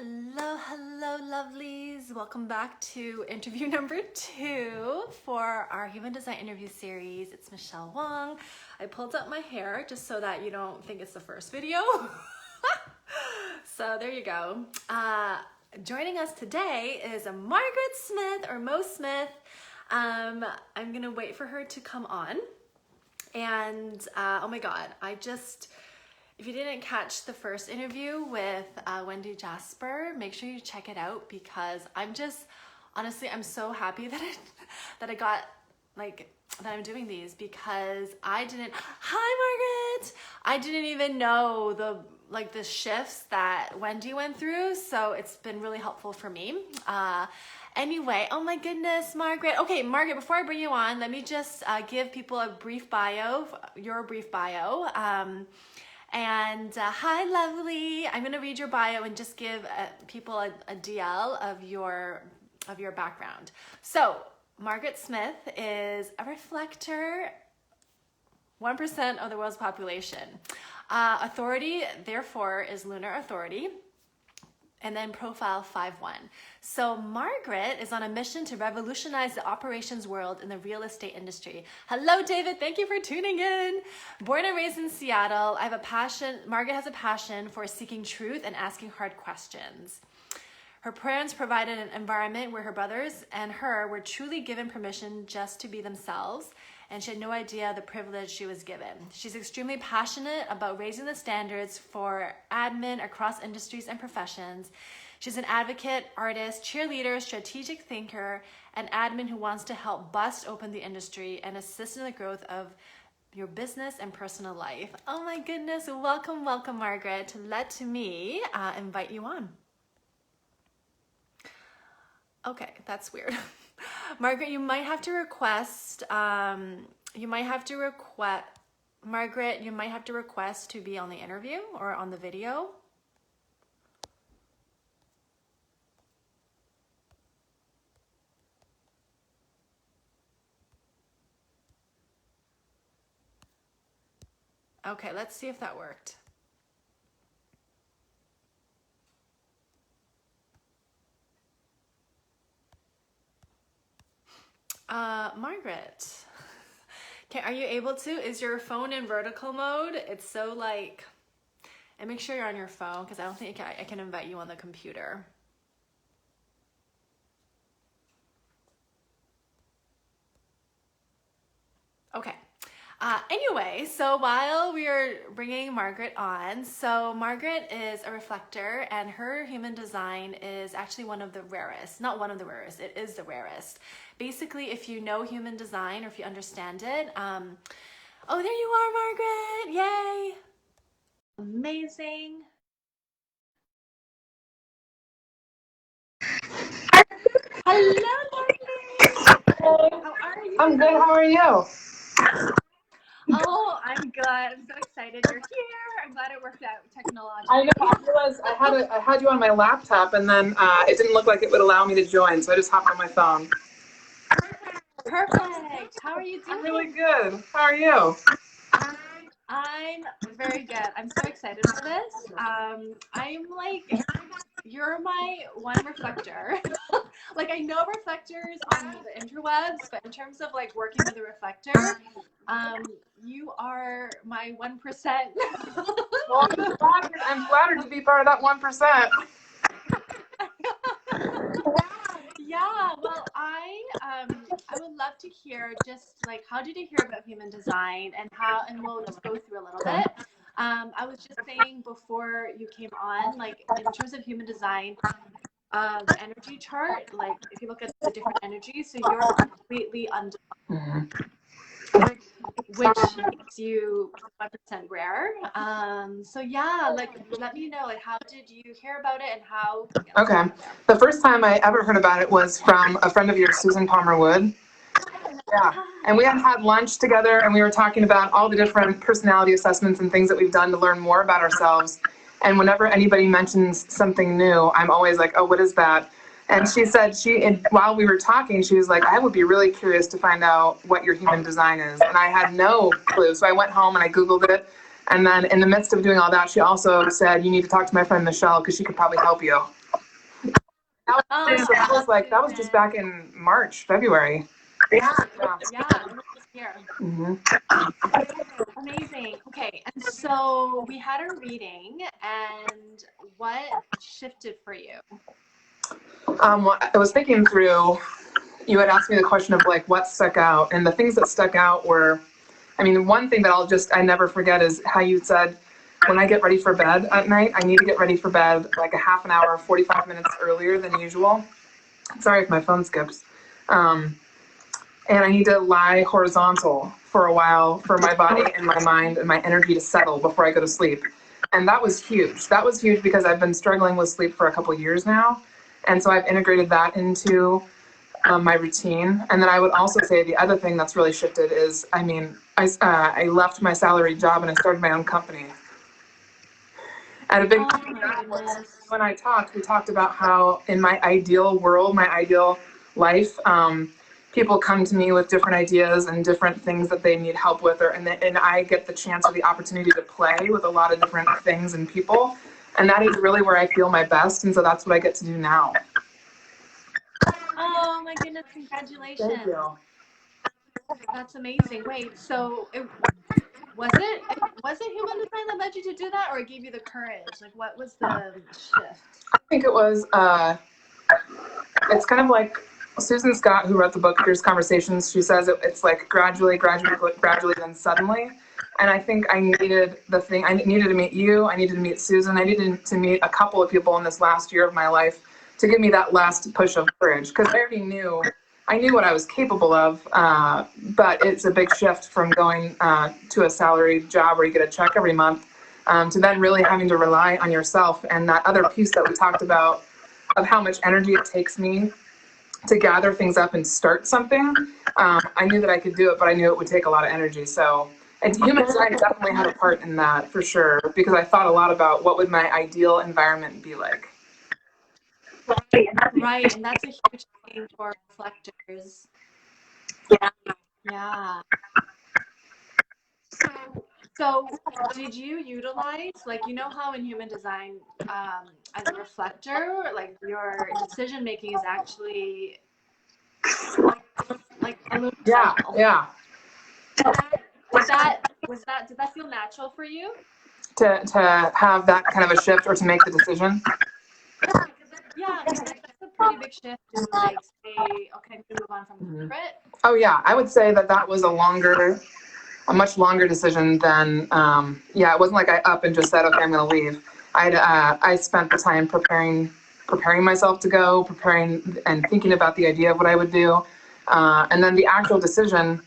Hello, hello, lovelies. Welcome back to interview number 2 for our human design interview series. It's Michelle Wong. I pulled up my hair just so that you don't think it's the first video. So there you go. Joining us today is a Margaret Smith or Mo Smith. I'm gonna wait for her to come on. And oh my God, if you didn't catch the first interview with Wendy Jasper, make sure you check it out because honestly, I'm so happy that I'm doing these because hi Margaret! I didn't even know the shifts that Wendy went through, so it's been really helpful for me. Anyway, oh my goodness, Margaret. Okay, Margaret, before I bring you on, let me just give people a brief bio, your brief bio. Hi, lovely. I'm going to read your bio and just give people a DL of your background. So, Margaret Smith is a reflector, 1% of the world's population. Authority, therefore, is Lunar authority. And then profile 5-1. So Margaret is on a mission to revolutionize the operations world in the real estate industry. Hello, David. Thank you for tuning in. Born and raised in Seattle, Margaret has a passion for seeking truth and asking hard questions. Her parents provided an environment where her brothers and her were truly given permission just to be themselves, and she had no idea the privilege she was given. She's extremely passionate about raising the standards for admin across industries and professions. She's an advocate, artist, cheerleader, strategic thinker, and admin who wants to help bust open the industry and assist in the growth of your business and personal life. Oh my goodness, welcome, Margaret. Let me invite you on. Okay, that's weird. Margaret, you might have to request to be on the interview or on the video. Okay, let's see if that worked. Margaret, are you able to? Is your phone in vertical mode? It's so and make sure you're on your phone because I don't think I can invite you on the computer. Okay. Anyway, so while we are bringing Margaret on, so Margaret is a reflector and her human design is actually one of the rarest. Not one of the rarest, it is the rarest. Basically, if you know human design or if you understand it, oh, there you are, Margaret, yay. Amazing. Hello, Margaret. How are you? I'm good, how are you? Oh, I'm good. I'm so excited you're here. I'm glad it worked out technologically. I know. I realized I had you on my laptop, and then it didn't look like it would allow me to join, so I just hopped on my phone. Perfect. How are you doing? I'm really good. How are you? I'm very good. I'm so excited for this. You're my one reflector. I know reflectors on the interwebs, but in terms of working with a reflector, you are my 1%. Well, I'm flattered to be part of that 1%. Yeah, well, I would love to hear just how did you hear about human design and we'll just go through a little bit. I was just saying before you came on, in terms of human design, the energy chart, if you look at the different energies, so you're completely undefined, which makes you 1% rare. So yeah, let me know, how did you hear about it and how? Okay. The first time I ever heard about it was from a friend of yours, Susan Palmer Wood. Yeah. And we had lunch together and we were talking about all the different personality assessments and things that we've done to learn more about ourselves. And whenever anybody mentions something new, I'm always like, oh, what is that? And she said while we were talking, she was like, I would be really curious to find out what your human design is. And I had no clue. So I went home and I Googled it. And then in the midst of doing all that, she also said, you need to talk to my friend Michelle because she could probably help you. That was just back in March, February. Yeah, this year. Mm-hmm. Amazing. Okay, and so we had a reading, and what shifted for you? I was thinking through. You had asked me the question of like what stuck out, and the things that stuck out were, I mean, one thing that I never forget is how you said, when I get ready for bed at night, I need to get ready for bed like a half an hour, 45 minutes earlier than usual. Sorry if my phone skips. And I need to lie horizontal for a while for my body and my mind and my energy to settle before I go to sleep. And that was huge. That was huge because I've been struggling with sleep for a couple of years now. And so I've integrated that into my routine. And then I would also say the other thing that's really shifted is, I mean, I left my salaried job and I started my own company. And a big thing that was, when we talked about how in my ideal world, my ideal life, people come to me with different ideas and different things that they need help with, and I get the chance or the opportunity to play with a lot of different things and people. And that is really where I feel my best. And so that's what I get to do now. Oh my goodness, congratulations. Thank you. That's amazing. Wait, so was it human design that led you to do that, or it gave you the courage? Like, what was the shift? I think it was, it's kind of like Susan Scott, who wrote the book Fierce Conversations. She says it's like gradually, then suddenly. And I think I needed I needed to meet you. I needed to meet Susan. I needed to meet a couple of people in this last year of my life to give me that last push of courage. Because I knew what I was capable of, but it's a big shift from going to a salaried job where you get a check every month to then really having to rely on yourself. And that other piece that we talked about of how much energy it takes me to gather things up and start something. I knew that I could do it, but I knew it would take a lot of energy. So human design definitely had a part in that for sure, because I thought a lot about what would my ideal environment be like. Right, and that's a huge thing for reflectors. Yeah. So did you utilize, like, you know how in human design, as a reflector, like your decision making is actually like a little cycle. Yeah. Did that feel natural for you? To have that kind of a shift or to make the decision? Yeah, because that's a pretty big shift to like say, okay, I'm gonna move on from corporate. Oh yeah, I would say that was a much longer decision than, it wasn't like I up and just said, okay, I'm gonna leave. I spent the time preparing myself to go, preparing and thinking about the idea of what I would do. And then the actual decision,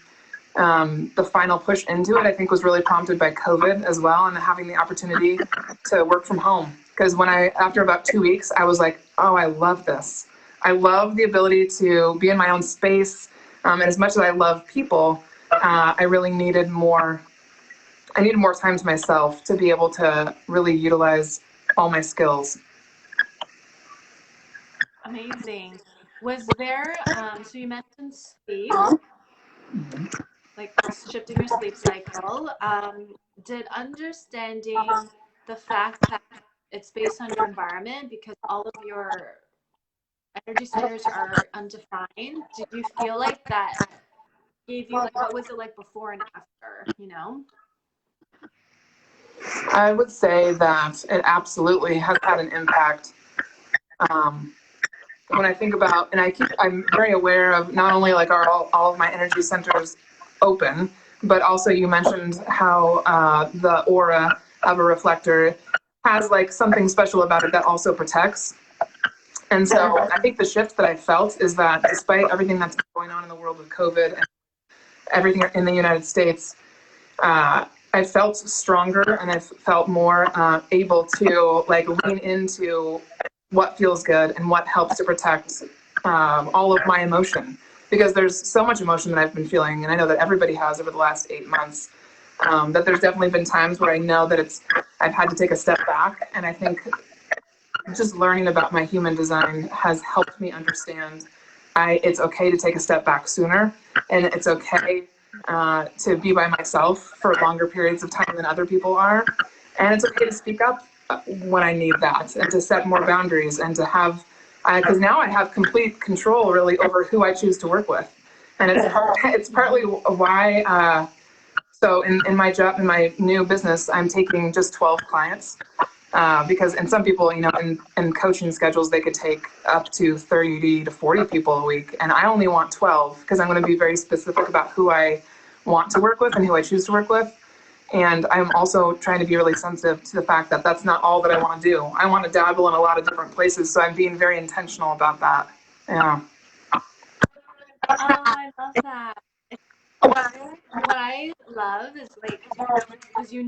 the final push into it, I think was really prompted by COVID as well, and having the opportunity to work from home. Because after about 2 weeks, I was like, oh, I love this. I love the ability to be in my own space. And as much as I love people, I really needed more time to myself to be able to really utilize all my skills. Amazing. Was there, so you mentioned sleep, like shifting your sleep cycle. Did understanding the fact that it's based on your environment, because all of your energy centers are undefined, did you feel like that gave you, like, what was it like before and after, you know? I would say that it absolutely has had an impact. When I think about, and I'm very aware of not only like all of my energy centers open, but also you mentioned how the aura of a reflector has like something special about it that also protects. And so I think the shift that I felt is that despite everything that's going on in the world with COVID and everything in the United States, I felt stronger and I felt more able to like lean into what feels good and what helps to protect all of my emotion. Because there's so much emotion that I've been feeling, and I know that everybody has over the last 8 months, that there's definitely been times where I know that I've had to take a step back. And I think just learning about my human design has helped me understand it's okay to take a step back sooner, and it's okay to be by myself for longer periods of time than other people are. And it's okay to speak up when I need that, and to set more boundaries, and to have because now I have complete control really over who I choose to work with. And it's partly why, so in my job, in my new business, I'm taking just 12 clients. Because, and some people, in coaching schedules, they could take up to 30 to 40 people a week. And I only want 12 because I'm going to be very specific about who I want to work with and who I choose to work with. And I'm also trying to be really sensitive to the fact that that's not all that I want to do. I want to dabble in a lot of different places. So I'm being very intentional about that. Yeah. Oh, I love that. What I love is like, because your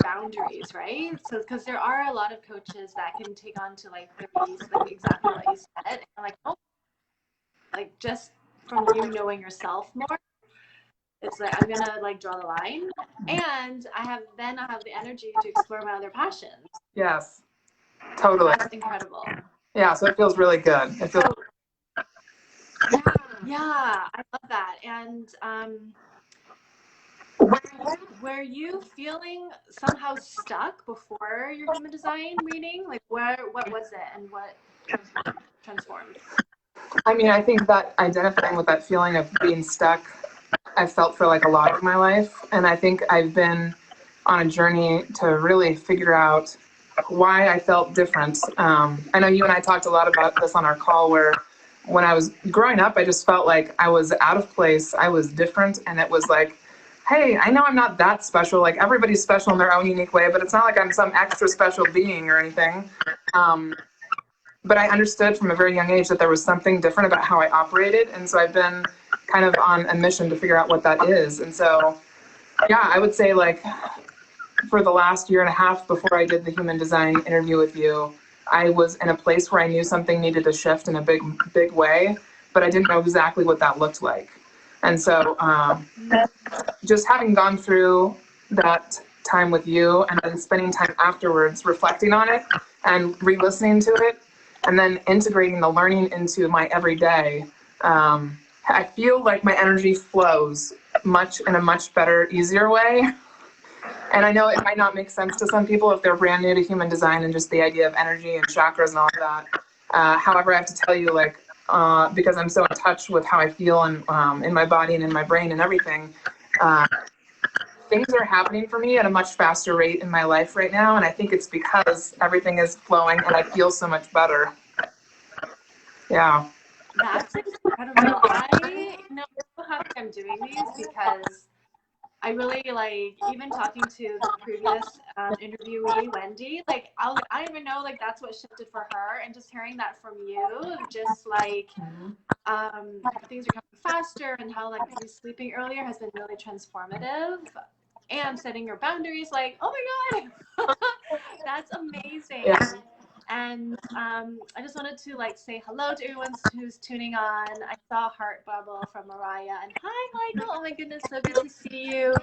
boundaries, right? So because there are a lot of coaches that can take on to like 30s, like exactly what you said, and like, oh, like just from you knowing yourself more, it's like I'm gonna like draw the line, and I have the energy to explore my other passions. Yes, totally. That's incredible. Yeah, so it feels really good. It feels. Yeah, I love that. And were you feeling somehow stuck before your human design reading? Like, what was it, and what transformed? I mean, I think that identifying with that feeling of being stuck, I've felt for like a lot of my life. And I think I've been on a journey to really figure out why I felt different. I know you and I talked a lot about this on our call, where when I was growing up, I just felt like I was out of place. I was different. And it was like, hey, I know I'm not that special. Like everybody's special in their own unique way, but it's not like I'm some extra special being or anything. But I understood from a very young age that there was something different about how I operated. And so I've been kind of on a mission to figure out what that is. And so, yeah, I would say like for the last year and a half before I did the human design interview with you, I was in a place where I knew something needed to shift in a big way, but I didn't know exactly what that looked like. And so just having gone through that time with you and then spending time afterwards reflecting on it and re-listening to it and then integrating the learning into my everyday, I feel like my energy flows in a much better, easier way. And I know it might not make sense to some people if they're brand new to human design and just the idea of energy and chakras and all of that. However, I have to tell you, like, because I'm so in touch with how I feel and in my body and in my brain and everything, things are happening for me at a much faster rate in my life right now. And I think it's because everything is flowing and I feel so much better. Yeah. That's incredible. I know how I'm doing these because I really like, even talking to the previous interviewee, Wendy, like I was like, I didn't even know like that's what shifted for her, and just hearing that from you, just like things are coming faster, and how like maybe sleeping earlier has been really transformative, and setting your boundaries, like, oh my god, that's amazing. Yeah. And I just wanted to like say hello to everyone who's tuning on. I saw a heart bubble from Mariah, and hi Michael, oh my goodness, so good to see you.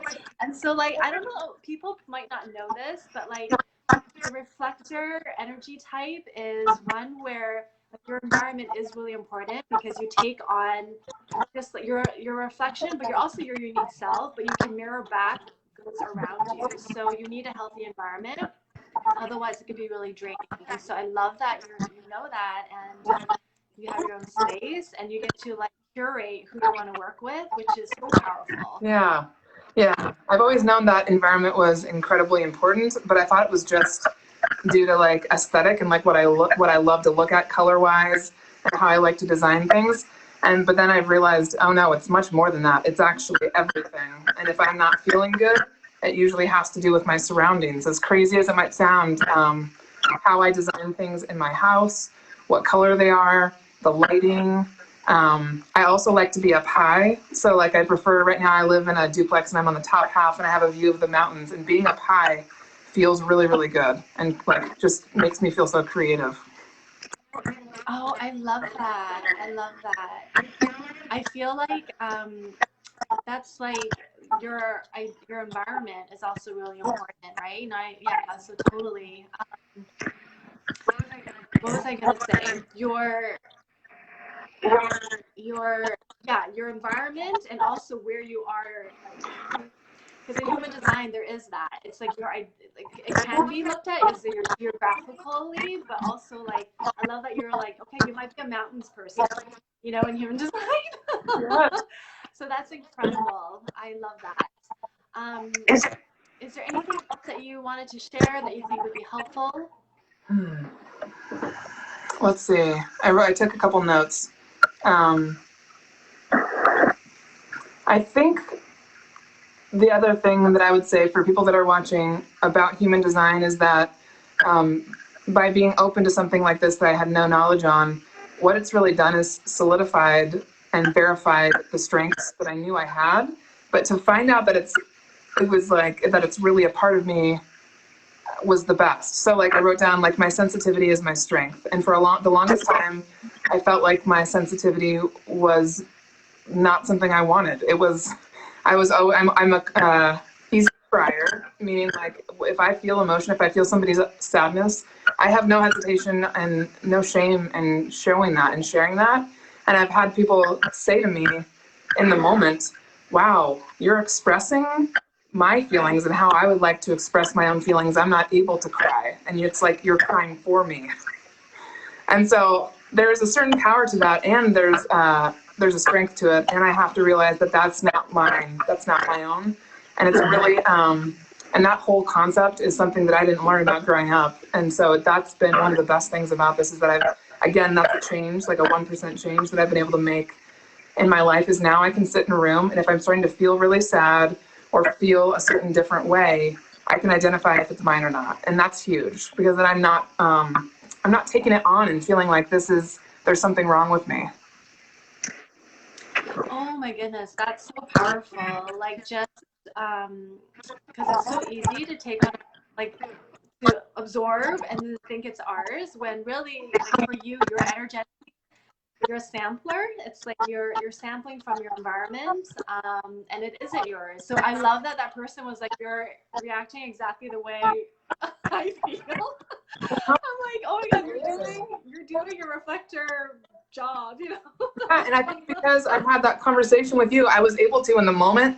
And so like, I don't know, people might not know this, but like the reflector energy type is one where like, your environment is really important, because you take on just like your reflection, but you're also your unique self, but you can mirror back what's around you. So you need a healthy environment. Otherwise, it could be really draining. And so I love that you know that, and you have your own space, and you get to like curate who you want to work with, which is so powerful. Yeah. Yeah. I've always known that environment was incredibly important, but I thought it was just due to like aesthetic and like what I love to look at color wise and how I like to design things. But then I've realized, oh no, it's much more than that. It's actually everything. And if I'm not feeling good, it usually has to do with my surroundings. As crazy as it might sound, how I design things in my house, what color they are, the lighting. I also like to be up high. So like I prefer, right now I live in a duplex and I'm on the top half and I have a view of the mountains, and being up high feels really, really good and like just makes me feel so creative. Oh, I love that. I love that. I feel like that's like your environment is also really important, right? And yeah, so totally. What was I gonna say? Your environment, and also where you are, like because in human design there is that. It's like it can be looked at as geographically, but also like I love that you're like, okay, you might be a mountains person, you know, in human design. Yes. So that's incredible. I love that. Is there anything else that you wanted to share that you think would be helpful? Let's see. I took a couple notes. I think the other thing that I would say for people that are watching about human design is that by being open to something like this that I had no knowledge on, what it's really done is solidified and verified the strengths that I knew I had. But to find out that it's really a part of me was the best. So like I wrote down like my sensitivity is my strength, and for the longest time, I felt like my sensitivity was not something I wanted. I'm a easy crier, meaning like if I feel emotion, if I feel somebody's sadness, I have no hesitation and no shame in showing that and sharing that. And I've had people say to me in the moment, wow, you're expressing my feelings and how I would like to express my own feelings. I'm not able to cry. And it's like you're crying for me. And so there's a certain power to that, and there's a strength to it, and I have to realize that that's not mine, that's not my own, and it's really and that whole concept is something that I didn't learn about growing up, and so that's been one of the best things about this is that that's a change, like a 1% change that I've been able to make in my life is now I can sit in a room, and if I'm starting to feel really sad or feel a certain different way, I can identify if it's mine or not, and that's huge because then I'm not taking it on and feeling like there's something wrong with me. Oh my goodness, that's so powerful. Like just because it's so easy to take on, like to absorb and think it's ours when really like for you, you're energetic. You're a sampler. It's like you're sampling from your environment, and it isn't yours. So I love that that person was like, you're reacting exactly the way I feel. I'm like, oh my god, you're doing your reflector job, you know. Yeah, and I think because I've had that conversation with you, I was able to in the moment.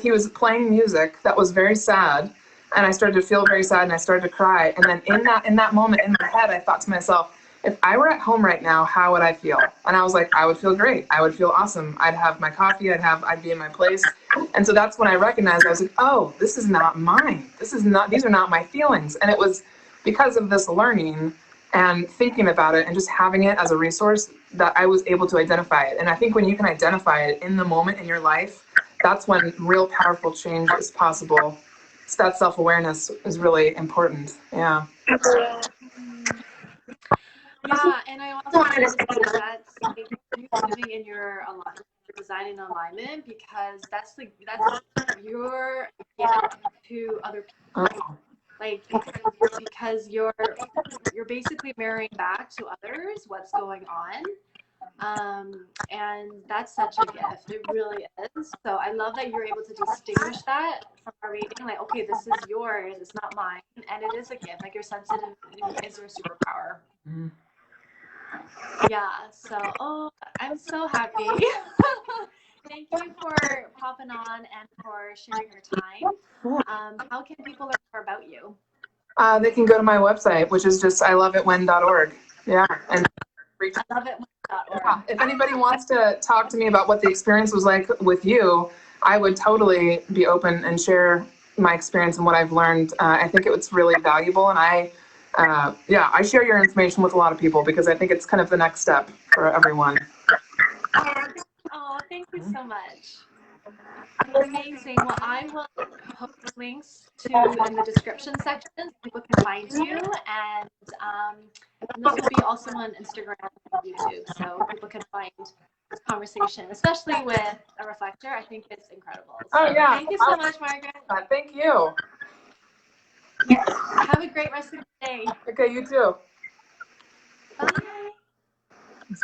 He was playing music that was very sad, and I started to feel very sad, and I started to cry. And then in that moment in my head, I thought to myself, if I were at home right now, how would I feel? And I was like, I would feel great. I would feel awesome. I'd have my coffee. I'd be in my place. And so that's when I recognized, I was like, oh, this is not mine. These are not my feelings. And it was because of this learning and thinking about it and just having it as a resource that I was able to identify it. And I think when you can identify it in the moment in your life, that's when real powerful change is possible. So that self-awareness is really important. Yeah. Yeah, and I also wanted to say that's like you living in your alignment, your design in alignment, because that's your gift to other people. Oh. Like because you're basically mirroring back to others what's going on. And that's such a gift. It really is. So I love that you're able to distinguish that from our reading. Like, okay, this is yours. It's not mine, and it is a gift. Like your sensitivity is your superpower. Mm. Yeah. So, oh, I'm so happy. Thank you for popping on and for sharing your time. How can people learn more about you? They can go to my website, which is just iloveitwhen.org. Yeah, and I love it. yeah, if anybody wants to talk to me about what the experience was like with you, I would totally be open and share my experience and what I've learned. I think it was really valuable, and I share your information with a lot of people because I think it's kind of the next step for everyone. Oh, thank you so much. Amazing. Well, I will post links to in the description section so people can find you, and this will be also on Instagram and YouTube, so people can find this conversation, especially with a reflector. I think it's incredible. So Oh yeah. thank you so much, Margaret. Thank you. Have a great rest of the day. Okay, you too. Bye.